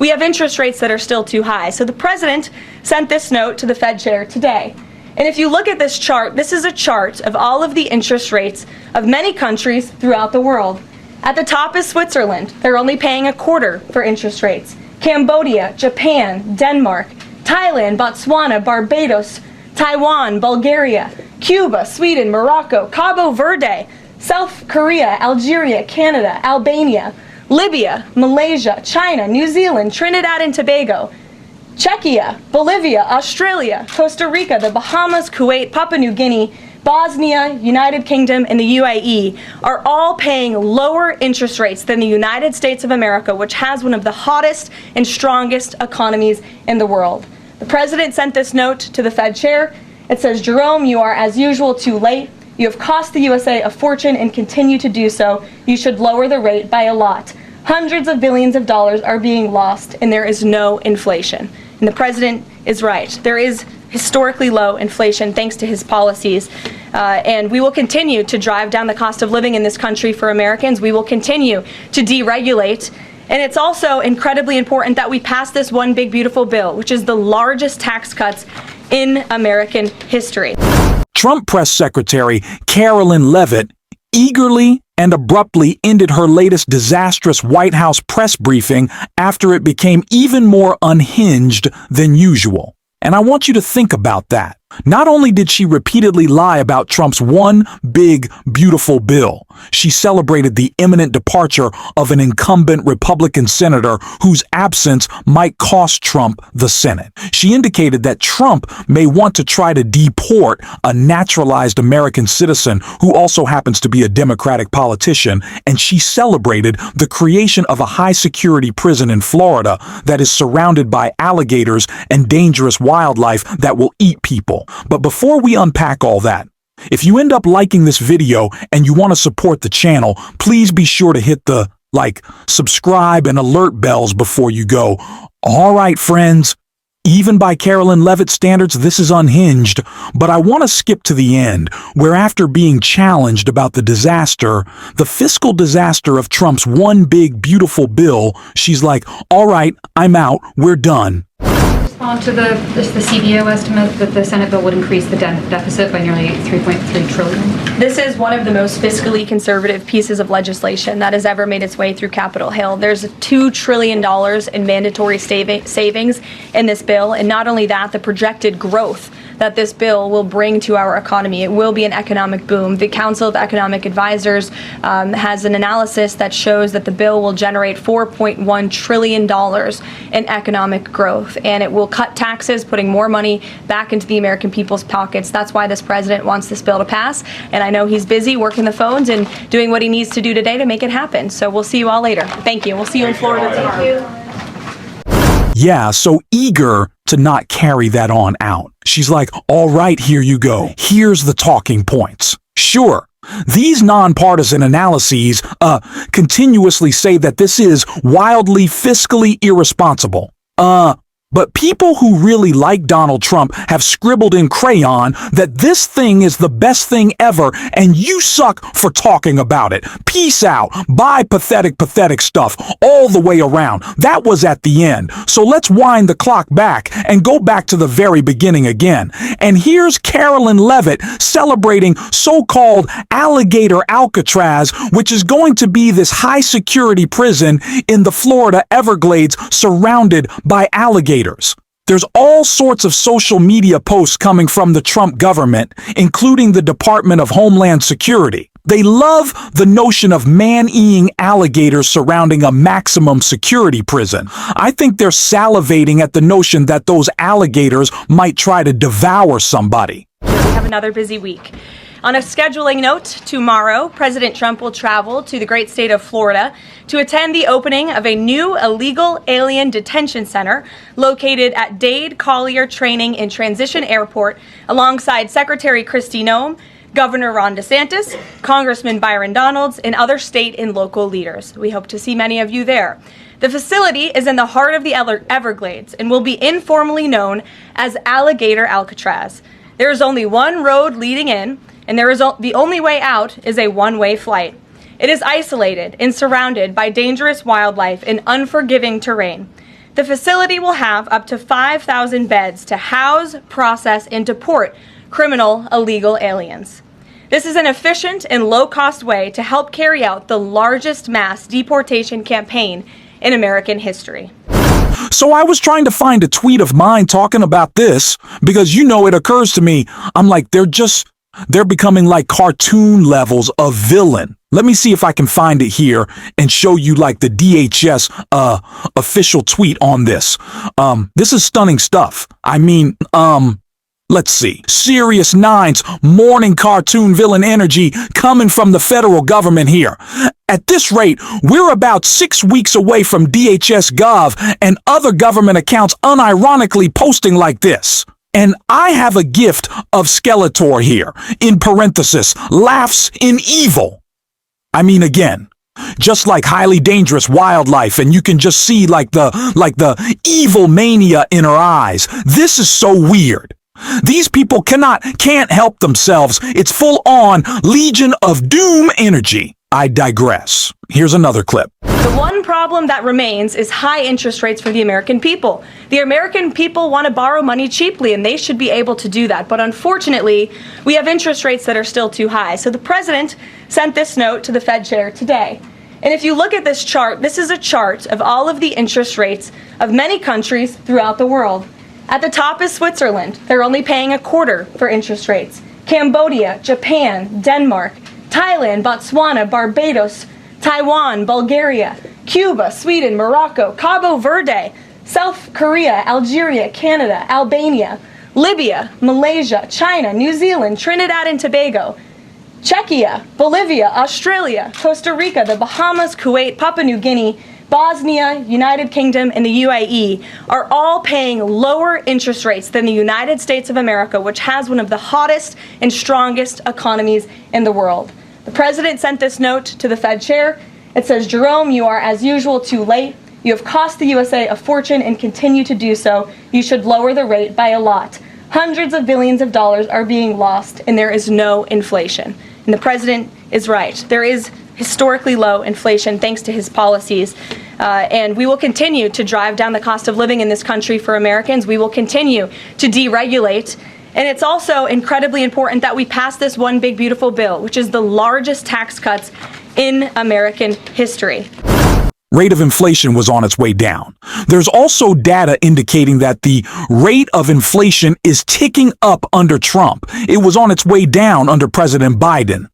We have interest rates that are still too high. So the president sent this note to the Fed chair today. And if you look at this chart, this is a chart of all of the interest rates of many countries throughout the world. At the top is Switzerland. They're only paying a quarter for interest rates. Cambodia, Japan, Denmark, Thailand, Botswana, Barbados, Taiwan, Bulgaria, Cuba, Sweden, Morocco, Cabo Verde, South Korea, Algeria, Canada, Albania, Libya, Malaysia, China, New Zealand, Trinidad and Tobago, Czechia, Bolivia, Australia, Costa Rica, the Bahamas, Kuwait, Papua New Guinea, Bosnia, United Kingdom, and the UAE are all paying lower interest rates than the United States of America, which has one of the hottest and strongest economies in the world. The president sent this note to the Fed chair. It says, Jerome, you are as usual too late. You have cost the USA a fortune and continue to do so. You should lower the rate by a lot. Hundreds of billions of dollars are being lost, and there is no inflation. And the president is right. There is historically low inflation thanks to his policies. And we will continue to drive down the cost of living in this country for Americans. We will continue to deregulate. And it's also incredibly important that we pass this one big beautiful bill, which is the largest tax cuts in American history. Trump Press Secretary Carolyn Leavitt eagerly and abruptly ended her latest disastrous White House press briefing after it became even more unhinged than usual. And I want you to think about that. Not only did she repeatedly lie about Trump's one big, beautiful bill, she celebrated the imminent departure of an incumbent Republican senator whose absence might cost Trump the Senate. She indicated that Trump may want to try to deport a naturalized American citizen who also happens to be a Democratic politician, and she celebrated the creation of a high-security prison in Florida that is surrounded by alligators and dangerous wildlife that will eat people. But before we unpack all that, if you end up liking this video and you want to support the channel, please be sure to hit the subscribe and alert bells before you go. All right, friends, even by Carolyn Leavitt standards, this is unhinged, but I want to skip to the end, where after being challenged about the fiscal disaster of Trump's one big, beautiful bill, she's like, all right, I'm out, we're done. Respond to the CBO estimate that the Senate bill would increase the deficit by nearly $3.3 trillion. This is one of the most fiscally conservative pieces of legislation that has ever made its way through Capitol Hill. There's $2 trillion in mandatory savings in this bill, and not only that, the projected growth that this bill will bring to our economy. It will be an economic boom. The Council of Economic Advisors has an analysis that shows that the bill will generate $4.1 trillion in economic growth, and it will cut taxes, putting more money back into the American people's pockets. That's why this president wants this bill to pass, and I know he's busy working the phones and doing what he needs to do today to make it happen. So we'll see you all later. Thank you. We'll see you in Florida tomorrow. Yeah, so eager to not carry that on out. She's like, all right, here you go. Here's the talking points. Sure, these nonpartisan analyses continuously say that this is wildly fiscally irresponsible. But people who really like Donald Trump have scribbled in crayon that this thing is the best thing ever, and you suck for talking about it. Peace out. Bye, pathetic, pathetic stuff all the way around. That was at the end. So let's wind the clock back and go back to the very beginning again. And here's Carolyn Leavitt celebrating so-called alligator Alcatraz, which is going to be this high-security prison in the Florida Everglades surrounded by alligators. There's all sorts of social media posts coming from the Trump government, including the Department of Homeland Security. They love the notion of man-eating alligators surrounding a maximum security prison. I think they're salivating at the notion that those alligators might try to devour somebody. We have another busy week. On a scheduling note, tomorrow, President Trump will travel to the great state of Florida to attend the opening of a new illegal alien detention center located at Dade Collier Training and Transition Airport alongside Secretary Kristi Noem, Governor Ron DeSantis, Congressman Byron Donalds, and other state and local leaders. We hope to see many of you there. The facility is in the heart of the Everglades and will be informally known as Alligator Alcatraz. There is only one road leading in, and the only way out is a one-way flight. It is isolated and surrounded by dangerous wildlife and unforgiving terrain. The facility will have up to 5,000 beds to house, process, and deport criminal illegal aliens. This is an efficient and low-cost way to help carry out the largest mass deportation campaign in American history. So I was trying to find a tweet of mine talking about this because, it occurs to me, I'm like, they're becoming like cartoon levels of villain. Let me see if I can find it here and show you like the DHS official tweet on this. This is stunning stuff. Let's see. Serious Nine's morning cartoon villain energy coming from the federal government here. At this rate, we're about 6 weeks away from DHS Gov and other government accounts unironically posting like this. And I have a gift of Skeletor here, in parenthesis, laughs in evil. Again, just like highly dangerous wildlife, and you can just see like the evil mania in her eyes. This is so weird. These people can't help themselves. It's full on Legion of Doom energy. I digress. Here's another clip. The one problem that remains is high interest rates for the American people. The American people want to borrow money cheaply, and they should be able to do that. But unfortunately, we have interest rates that are still too high. So the president sent this note to the Fed chair today. And if you look at this chart, this is a chart of all of the interest rates of many countries throughout the world. At the top is Switzerland. They're only paying a quarter for interest rates. Cambodia, Japan, Denmark, Thailand, Botswana, Barbados, Taiwan, Bulgaria, Cuba, Sweden, Morocco, Cabo Verde, South Korea, Algeria, Canada, Albania, Libya, Malaysia, China, New Zealand, Trinidad and Tobago, Czechia, Bolivia, Australia, Costa Rica, the Bahamas, Kuwait, Papua New Guinea, Bosnia, United Kingdom, and the UAE are all paying lower interest rates than the United States of America, which has one of the hottest and strongest economies in the world. The president sent this note to the Fed chair. It says, Jerome, you are as usual too late. You have cost the USA a fortune and continue to do so. You should lower the rate by a lot. Hundreds of billions of dollars are being lost, and there is no inflation. And the president is right. There is historically low inflation thanks to his policies. And we will continue to drive down the cost of living in this country for Americans. We will continue to deregulate. And it's also incredibly important that we pass this one big beautiful bill, which is the largest tax cuts in American history. Rate of inflation was on its way down. There's also data indicating that the rate of inflation is ticking up under Trump. It was on its way down under President Biden.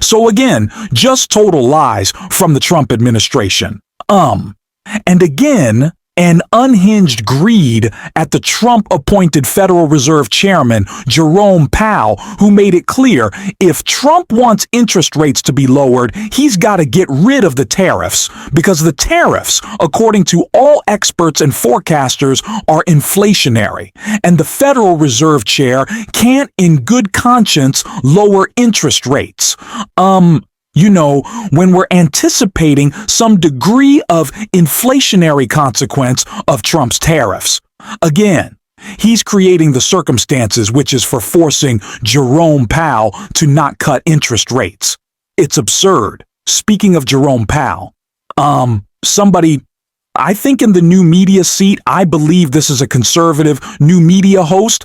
So again, just total lies from the Trump administration. And again, an unhinged greed at the Trump-appointed Federal Reserve Chairman, Jerome Powell, who made it clear if Trump wants interest rates to be lowered, he's got to get rid of the tariffs, because the tariffs, according to all experts and forecasters, are inflationary, and the Federal Reserve Chair can't in good conscience lower interest rates. When we're anticipating some degree of inflationary consequence of Trump's tariffs. Again, he's creating the circumstances which is for forcing Jerome Powell to not cut interest rates. It's absurd. Speaking of Jerome Powell, somebody, I think in the new media seat, I believe this is a conservative new media host,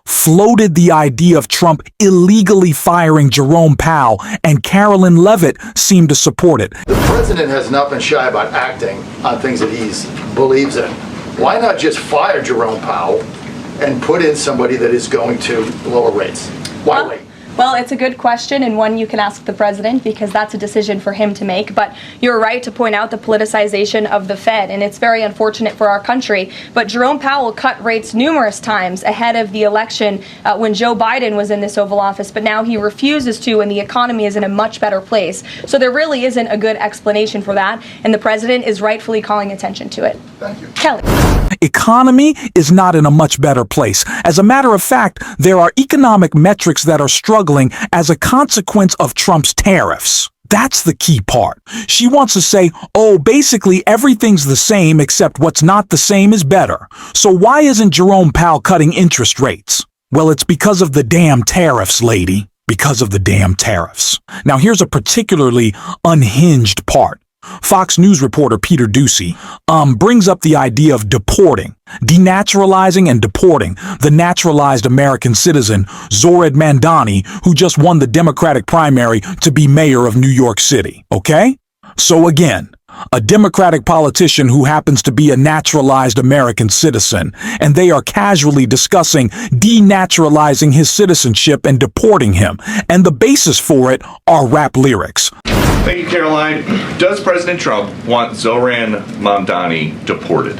floated the idea of Trump illegally firing Jerome Powell, and Carolyn Leavitt seemed to support it. The president has not been shy about acting on things that he believes in. Why not just fire Jerome Powell and put in somebody that is going to lower rates? Why wait? Well, it's a good question, and one you can ask the president, because that's a decision for him to make. But you're right to point out the politicization of the Fed, and it's very unfortunate for our country. But Jerome Powell cut rates numerous times ahead of the election when Joe Biden was in this Oval Office, but now he refuses to, and the economy is in a much better place. So there really isn't a good explanation for that, and the president is rightfully calling attention to it. Thank you. Kelly. Economy is not in a much better place. As a matter of fact, there are economic metrics that are struggling as a consequence of Trump's tariffs. That's the key part. She wants to say, oh, basically everything's the same except what's not the same is better. So why isn't Jerome Powell cutting interest rates? Well, it's because of the damn tariffs, lady. Because of the damn tariffs. Now, here's a particularly unhinged part. Fox News reporter Peter Ducey brings up the idea of deporting, denaturalizing and deporting the naturalized American citizen Zohran Mamdani, who just won the Democratic primary to be mayor of New York City, okay? So again, a Democratic politician who happens to be a naturalized American citizen, and they are casually discussing denaturalizing his citizenship and deporting him, and the basis for it are rap lyrics. Thank you, Caroline. Does President Trump want Zohran Mamdani deported?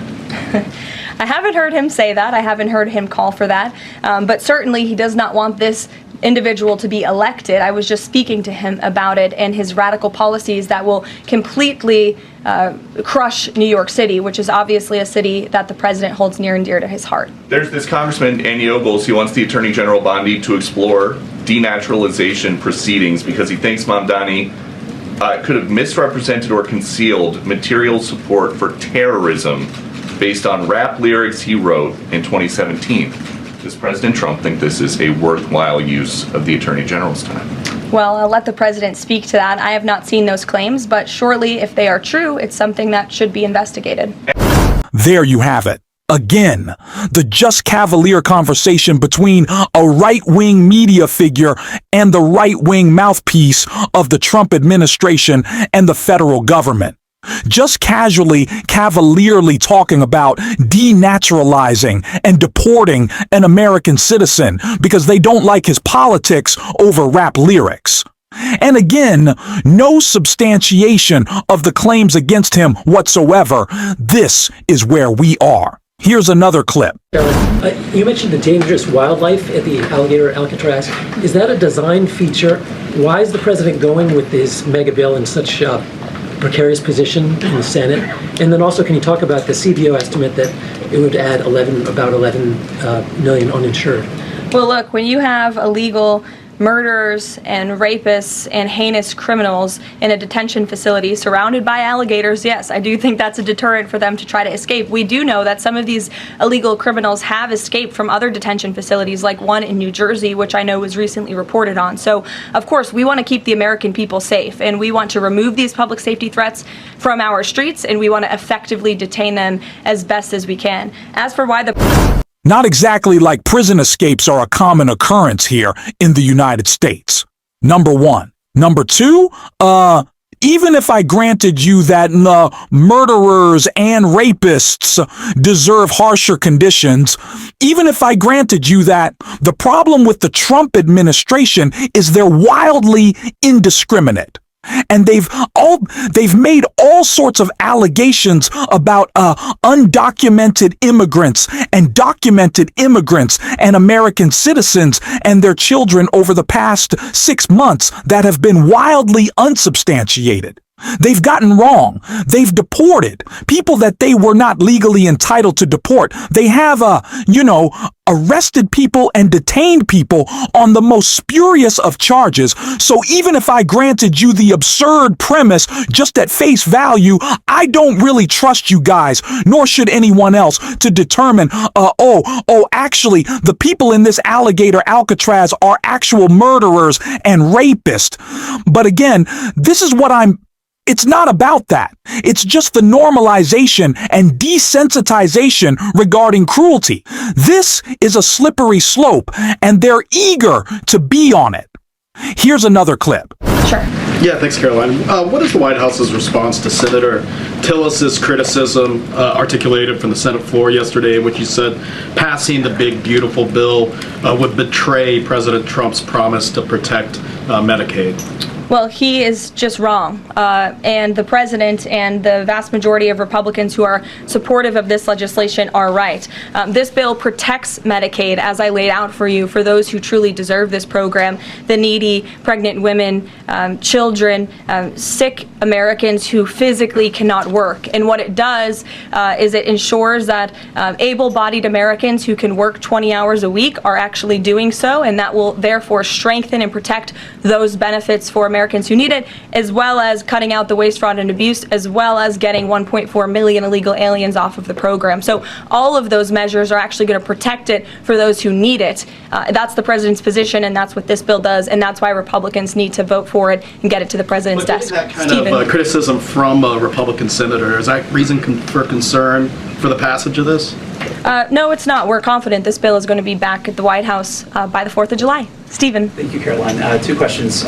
I haven't heard him say that. I haven't heard him call for that. But certainly he does not want this individual to be elected. I was just speaking to him about it and his radical policies that will completely crush New York City, which is obviously a city that the president holds near and dear to his heart. There's this Congressman, Andy Ogles, he wants the Attorney General Bondi to explore denaturalization proceedings because he thinks Mamdani could have misrepresented or concealed material support for terrorism based on rap lyrics he wrote in 2017. Does President Trump think this is a worthwhile use of the Attorney General's time? Well, I'll let the president speak to that. I have not seen those claims, but surely if they are true, it's something that should be investigated. There you have it. Again, the just cavalier conversation between a right-wing media figure and the right-wing mouthpiece of the Trump administration and the federal government. Just cavalierly talking about denaturalizing and deporting an American citizen because they don't like his politics over rap lyrics. And again, no substantiation of the claims against him whatsoever. This is where we are. Here's another clip. You mentioned the dangerous wildlife at the alligator Alcatraz. Is that a design feature? Why is the president going with this mega bill in such a precarious position in the Senate? And then also, can you talk about the CBO estimate that it would add about 11 million uninsured? Well, look, when you have illegal murderers and rapists and heinous criminals in a detention facility surrounded by alligators, yes, I do think that's a deterrent for them to try to escape. We do know that some of these illegal criminals have escaped from other detention facilities, like one in New Jersey, which I know was recently reported on. So, of course, we want to keep the American people safe, and we want to remove these public safety threats from our streets, and we want to effectively detain them as best as we can. As for why the Not exactly like prison escapes are a common occurrence here in the United States. Number one. Number two, even if I granted you that murderers and rapists deserve harsher conditions, even if I granted you that, the problem with the Trump administration is they're wildly indiscriminate. And they've made all sorts of allegations about undocumented immigrants and documented immigrants and American citizens and their children over the past 6 months that have been wildly unsubstantiated. They've gotten wrong. They've deported people that they were not legally entitled to deport. They have, arrested people and detained people on the most spurious of charges. So even if I granted you the absurd premise just at face value, I don't really trust you guys, nor should anyone else, to determine, actually, the people in this alligator Alcatraz are actual murderers and rapists. But again, this is what it's not about that. It's just the normalization and desensitization regarding cruelty. This is a slippery slope, and they're eager to be on it. Here's another clip. Sure. Yeah, thanks, Caroline. What is the White House's response to Senator Tillis's criticism articulated from the Senate floor yesterday, in which he said passing the big, beautiful bill would betray President Trump's promise to protect Medicaid? Well, he is just wrong. And the president and the vast majority of Republicans who are supportive of this legislation are right. This bill protects Medicaid, as I laid out for you, for those who truly deserve this program, the needy, pregnant women, children, sick Americans who physically cannot work. And what it does is it ensures that able-bodied Americans who can work 20 hours a week are actually doing so, and that will therefore strengthen and protect those benefits for Americans Americans who need it, as well as cutting out the waste, fraud, and abuse, as well as getting 1.4 million illegal aliens off of the program. So all of those measures are actually going to protect it for those who need it. That's the president's position, and that's what this bill does, and that's why Republicans need to vote for it and get it to the president's desk. That kind of criticism from a Republican senator, is that reason for concern for the passage of this? No, it's not. We're confident this bill is going to be back at the White House by the 4th of July. Stephen. Thank you, Caroline. 2 questions.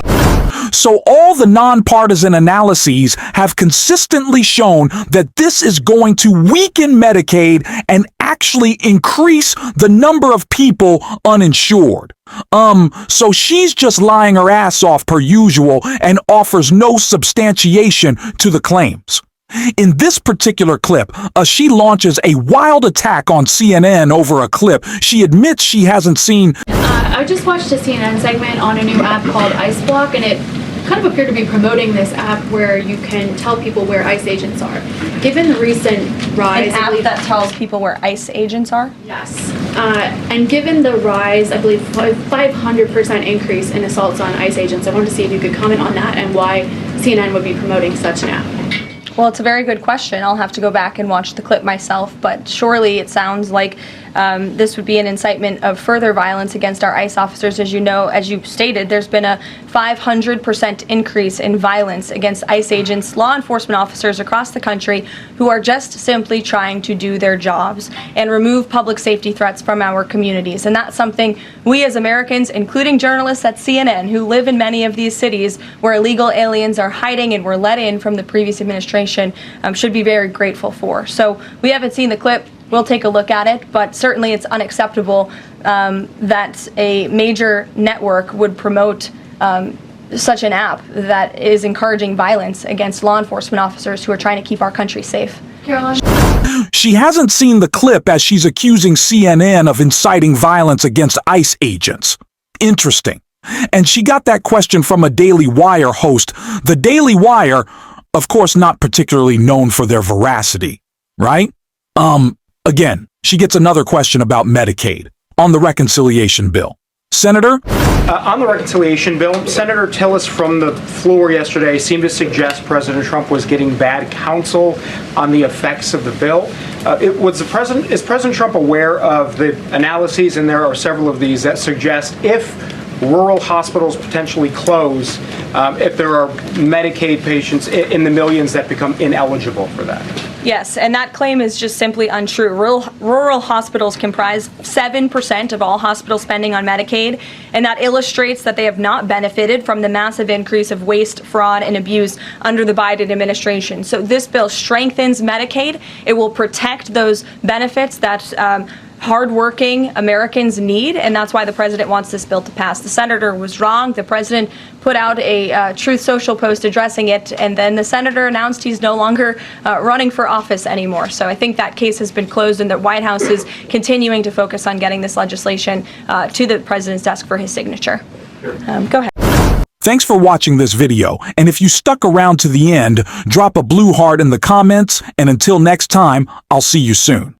So all the nonpartisan analyses have consistently shown that this is going to weaken Medicaid and actually increase the number of people uninsured. So she's just lying her ass off per usual and offers no substantiation to the claims. In this particular clip, she launches a wild attack on CNN over a clip she admits she hasn't seen. I just watched a CNN segment on a new app called Ice Block, and it kind of appeared to be promoting this app where you can tell people where ICE agents are. Given the recent rise... An app that tells people where ICE agents are? Yes. And given the rise, I believe 500% increase in assaults on ICE agents, I wanted to see if you could comment on that and why CNN would be promoting such an app. Well, it's a very good question. I'll have to go back and watch the clip myself, but surely it sounds like this would be an incitement of further violence against our ICE officers. As you know, as you stated, there's been a 500% increase in violence against ICE agents, law enforcement officers across the country who are just simply trying to do their jobs and remove public safety threats from our communities. And that's something we as Americans, including journalists at CNN who live in many of these cities where illegal aliens are hiding and were let in from the previous administration, should be very grateful for. So we haven't seen the clip. We'll take a look at it, but certainly it's unacceptable that a major network would promote such an app that is encouraging violence against law enforcement officers who are trying to keep our country safe. Caroline? She hasn't seen the clip as she's accusing CNN of inciting violence against ICE agents. Interesting. And she got that question from a Daily Wire host. The Daily Wire, of course, not particularly known for their veracity, right? Again, she gets another question about Medicaid on the reconciliation bill. Senator? On the reconciliation bill, Senator Tillis from the floor yesterday seemed to suggest President Trump was getting bad counsel on the effects of the bill. Is President Trump aware of the analyses, and there are several of these, that suggest if rural hospitals potentially close, if there are Medicaid patients in the millions that become ineligible for that? Yes, and that claim is just simply untrue. Rural hospitals comprise 7% of all hospital spending on Medicaid, and that illustrates that they have not benefited from the massive increase of waste, fraud, and abuse under the Biden administration. So this bill strengthens Medicaid. It will protect those benefits that hardworking Americans need, and that's why the president wants this bill to pass. The senator was wrong. The president put out a Truth Social post addressing it, and then the senator announced he's no longer running for office anymore. So I think that case has been closed, and the White House is continuing to focus on getting this legislation to the president's desk for his signature. Go ahead. Thanks for watching this video, and if you stuck around to the end, drop a blue heart in the comments, and until next time, I'll see you soon.